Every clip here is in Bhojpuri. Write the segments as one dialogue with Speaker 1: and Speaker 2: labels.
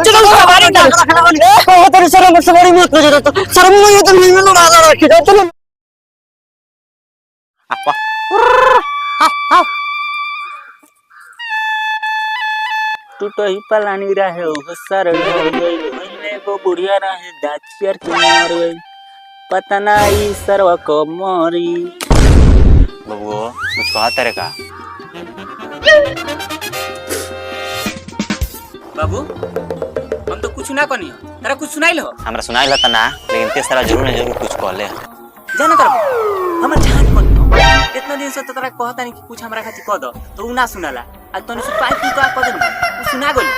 Speaker 1: चलो सवारी कर तेरे सर में सवारी मत कर तो शर्म नहीं तो नहीं मिलो राजा रखी जाओ चलो
Speaker 2: तू तो ही पलानी रहे हो सर गई को बुढ़िया रहे दाचियर की मार गई पता नहीं सरवा को मोरी
Speaker 3: बबुओ मुझको हाथ तेरे का
Speaker 2: बाबू हम तो कुछ ना कनी तेरा कुछ सुनाई लो
Speaker 3: हमरा सुनाई लता ना लेकिन ते सारा जरूर न जरूर कुछ कहले
Speaker 2: जाना कर हमर जान कोन इतना दिन से तो तेरा कहता नहीं कि कुछ हमरा खातिर कह दो तो उ ना सुनाला आज तने से पाइप की का कह दे उ सुना गोली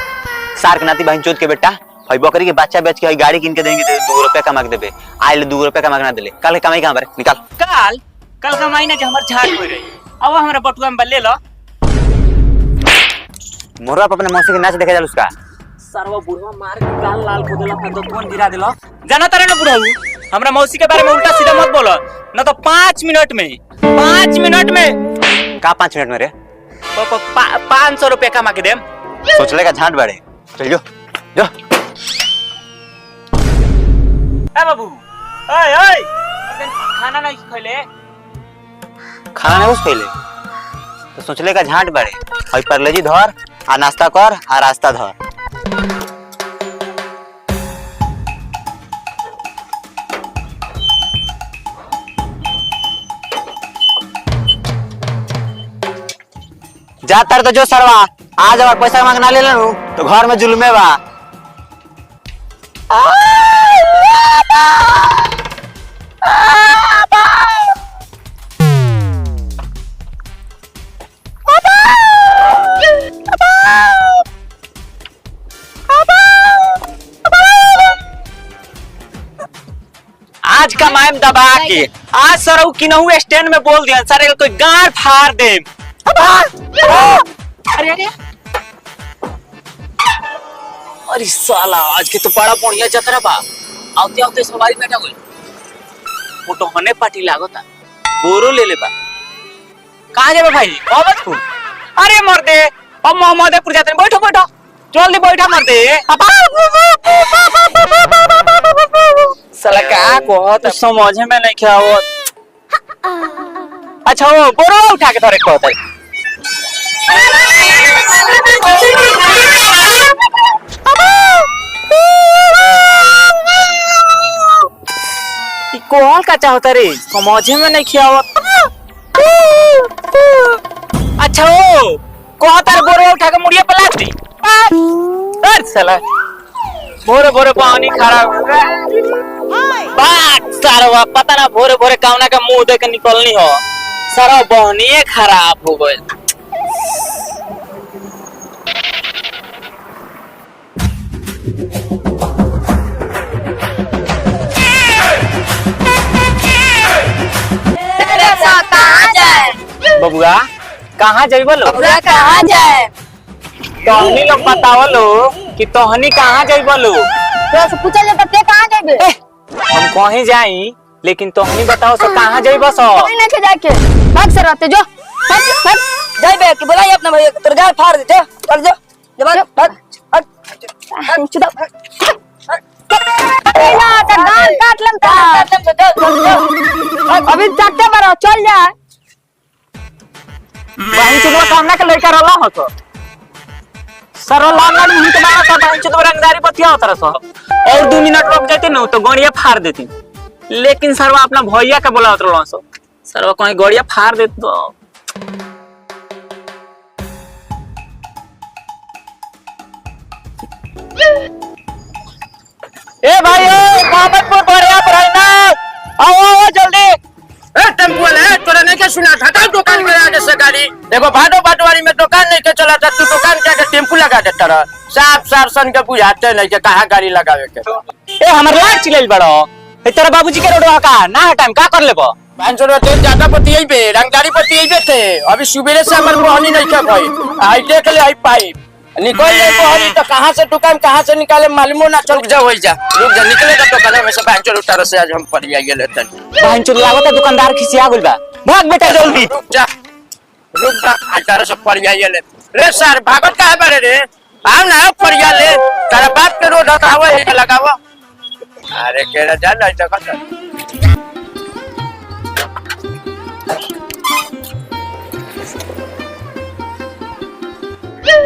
Speaker 3: सार के नाती बहन चोद के बेटा हई बकरी के बच्चा बेच के हई गाड़ी किन के देंगे तो 2 रुपया कमा के देबे आइल 2 रुपया कमा के ना देले कल कमाई कहां बारे निकाल
Speaker 2: कल कमाई ना जे हमर झाड़ होई रही अब हमरा बटुआ में ले लो
Speaker 3: मोरवा पर अपने मौसी के नाच देखे जा उसका
Speaker 2: सरवा बुढ़वा मार के गाल लाल कर देला फिर तो कौन गिरा देला जाना तारे ना बुढ़ऊ हमरा मौसी के बारे में उल्टा सीधा मत बोलो ना तो 5 मिनट में
Speaker 3: का 5 मिनट में रे
Speaker 2: 500 रुपया कमा के देम
Speaker 3: सोच लेगा झाट बाड़े चल जो
Speaker 2: ए बाबू ओए खाना नहीं खइले
Speaker 3: खाना नहीं उस पहले तो सोच लेगा झाट बाड़े हई परलेजी धर आ नाश्ता कर आ रास्ता धर जातर तो जो सरवा आज अगर पैसा मांगना ले लेनु तो घर में जुल्मे बा आज का मायम दबा के आज सर किनहू स्टैंड में बोल दिया सर कोई गांड फाड़ दे
Speaker 2: अरे
Speaker 3: अरे साला आज के तो बड़ा बढ़िया जतरा बा
Speaker 2: आते आते सवारी बैठा गई फोटो होने पार्टी लागोता बोरो ले ले बा कहां जाबे भाई मोहम्मदपुर अरे मर्दे अब मोहम्मदपुर जाते बैठो जल्दी बैठा मर्दे साला का कहत समझ में नहीं क्या हो अच्छा वो बोरो उठा के धरे कहत है कोहल का चाहता रे समझे में नहीं खियावत अच्छा ओ कहता रे बोरे उठा के मुड़िया पे लाद दी अरे साला बोरे पानी खराब बात सारा पता ना बोरे कावना का मुंह देख के निकलनी हो सारा बहनी खराब हो गए बबुआ कहाँ जाई बोलो
Speaker 4: बबुआ कहाँ जाए
Speaker 2: तोहनी लोग बतावलो कि तोहनी कहाँ जाई बोलो
Speaker 4: तो से पूछल ले ते कहाँ जाबे
Speaker 2: हम कहीं जाई लेकिन तोहनी बताओ सो कहाँ जाई बस
Speaker 4: कहीं नहीं जाके भाग से रहते जो भाग जाबे कि बुलाई अपना भैया तोर गाल फाड़ दे चल जो जब भाग चुदा ना त गाल काट लम अभी चट्टे पर चल जा
Speaker 2: बहन चुदवा कामना के लड़का रहला हो तो सरो लाल मुंह के बात था बहन चुदवा रंगदारी बतिया होता सो और 2 मिनट रुक जाते न तो गड़िया फाड़ देती लेकिन सरवा अपना भैया के बोला उतरलो सो सरवा कहीं गड़िया फाड़ दे तो ए भाई मोहम्मदपुर बढ़िया पर ना आओ जल्दी
Speaker 1: टेम्पो है तोरा नहीं के सुना हटा दुकान में आगे से गाड़ी देखो भाडो बाटवारी में दुकान नहीं के चला था तू दुकान के आगे टेम्पो लगा देता रहा साफ साफ सन के बुझाते नहीं के कहां गाड़ी लगावे के
Speaker 2: ए हमर लाग चिलेल बड़ो ए तेरा बाबूजी के रोडवा का ना टाइम का कर लेबो
Speaker 1: 500 रुपया ज्यादा पति यही पे रंगदारी पति यही पे थे अभी सुबह से हमर बहनी नहीं के भाई आई देख ले आई पाइप निकल ले बहनी तो कहां से दुकान कहां से निकाले मालूम ना चल जा होई जा रुक जा निकले तो दुकान में से 500 रुपया से आज हम पड़ गेले तन
Speaker 2: बहन चुद लागत दुकानदार खिसिया गइल बा भाग बेटा जल्दी
Speaker 1: रुक जा 1800 पड़ गेले रे सर भागत काहे बारे रे आम ना परिया ले तारा बाप के रोड हटावा है लगावा अरे केरा जा नहीं सकत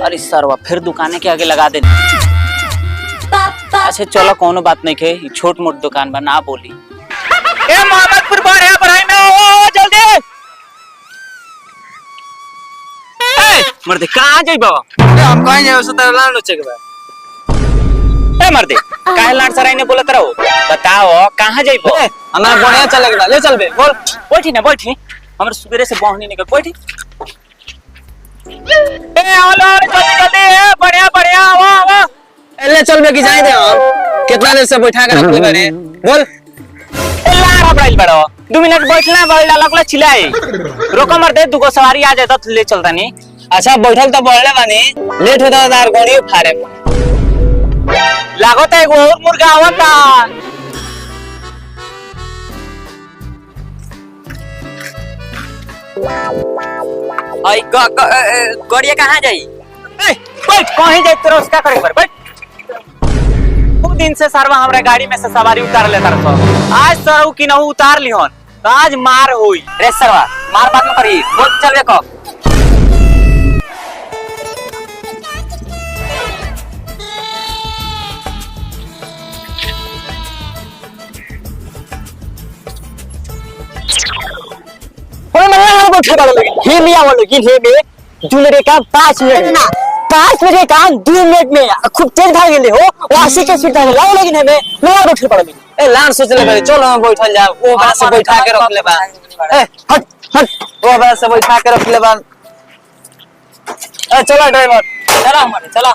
Speaker 2: अरे सरवा फिर दुकाने के आगे लगा देने। अच्छा चलो कोनो बात नहीं के छोट मोट दुकान बा ना बोली। ए मोहम्मदपुर बारे बढ़ाई में ओ जल्दी ए मर्दे कहां जाइबो
Speaker 3: हम कहीं जाए उससे तेरा लान नोचे के बा
Speaker 2: ए मर्दे काहे लाड सराय ने बोलत रहो बताओ कहां जाइबो
Speaker 3: हमारा बढ़िया चले के बा ले चल बे बोल
Speaker 2: बैठी ना बैठी हमर सुबेरे से बहनी निकल बैठी ए हेलो जल्दी जल्दी ए बढ़िया बढ़िया वाह वाह
Speaker 3: ले चल बे की जाए दे हम कितना देर से बैठा के रखले बारे बोल
Speaker 2: लार हबराइल बड़ो 2 मिनट बैठना बड़ लगला चिल्लाए रोको मर दे दुगो सवारी आ जाए तो ले चलता नहीं।
Speaker 3: अच्छा बैठल तो बढ़ले बानी लेट होता तार गोड़ी फाड़े
Speaker 2: लागो तो एगो और मुर्गा आवता आई गड़िया कहां जाई ए बैठ कहीं जाए तेरा उसका करे पर बैठ खूब दिन से सरवा हमरा गाड़ी में से सवारी उतार लेता रहो आज सरऊ की नहु उतार लिहन तो आज मार होई रे सरवा मार बात में करी बोल चल देखो
Speaker 4: ओए मैं यहाँ बैठे वाला लगी हे लिया वाला लगी हे में जुनरे का 5 मिनट ना 5 मिनट का काम 2 मिनट में खूब तेज भाग गेले हो 80 के स्पीड भाग लाओ लगी मैं यहाँ बैठे पड़ा लगी
Speaker 3: ए लान सोचले बारे चलो हम बैठल जा ओ बा से बैठा के रख ले बा
Speaker 4: ए हट हट
Speaker 3: ओ बा से बैठा के रख ले बा ए चला ड्राइवर
Speaker 2: चला हमारे चला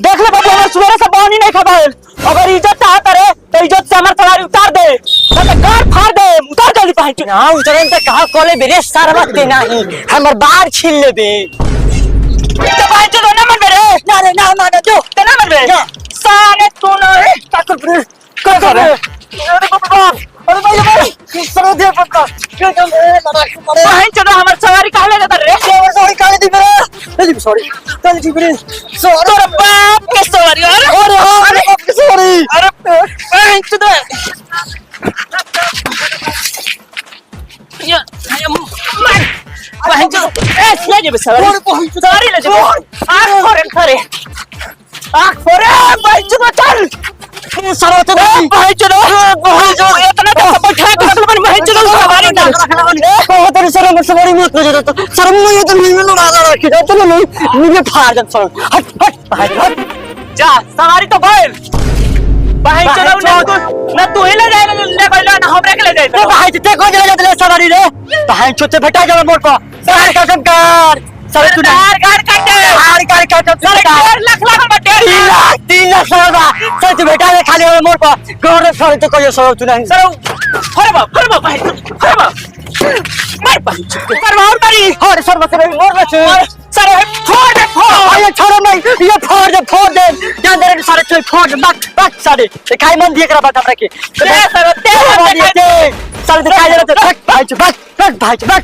Speaker 4: देख ले बाबू हमारे सुबह से पानी नहीं खा पाए अगर इज्जत चाहता रे तो इज्जत से हमारे सवारी उतार दे तो कार फाड़ दे उतार जल्दी पहुंच ना उतरन ते कहा कोले बेरे सारा ते नहीं हमर बाहर छीन ले बे तो भाई चलो ना मर बे ना रे ना मानो जो ते ना मर बे सारे तू ना रे कर अरे बाबा अरे भाई सरो दे पक्का क्यों तुम
Speaker 2: बहन चलो हमारे सवारी कहाँ ले जाता रे
Speaker 4: सॉरी काले दी मेरे सॉरी काले दी मेरे सॉरी
Speaker 2: तोरा बाप के सवारी
Speaker 4: अरे बाप की सॉरी
Speaker 2: अरे बहन चलो बहन चलो ए ले जा सवारी ले जा आँख फोरे आँख फोरे बहन चलो चल
Speaker 4: सरो तो
Speaker 2: बहन चलो इतना तो बैठा के रखल बन बहन चलो सवारी ना
Speaker 4: बहुत तेरे सरो में सवारी मत ले जा तो सरो में ये तो नहीं मिलो ना रखी तो नहीं मुझे फाड़ दे सरो हट हट हट
Speaker 2: जा सवारी तो बैल बहन चलो ना तू ही ले जाए ले बैला ना हमरे के ले जाए
Speaker 4: तो भाई ते को ले जा सवारी रे बहन छोटे बेटा जा मोर को कार का संकार सर तू
Speaker 2: कार
Speaker 4: कार
Speaker 2: सारे 1.5 लाख में
Speaker 4: 3 लाख सर सर तू बेटा ने खाली मोर को गोर सर तो कोई सर तू नहीं
Speaker 2: सर फरे बाप मार मारी
Speaker 4: और सर बस मोर बस
Speaker 2: सर फोड़
Speaker 4: ये छोड़ो नहीं ये फोड़ दे जान दे सारे चल फोड़ बक सारे काय मन दिए करा बात हमरा के
Speaker 2: सर
Speaker 4: सारे दिखाई दे रहा था बक भाई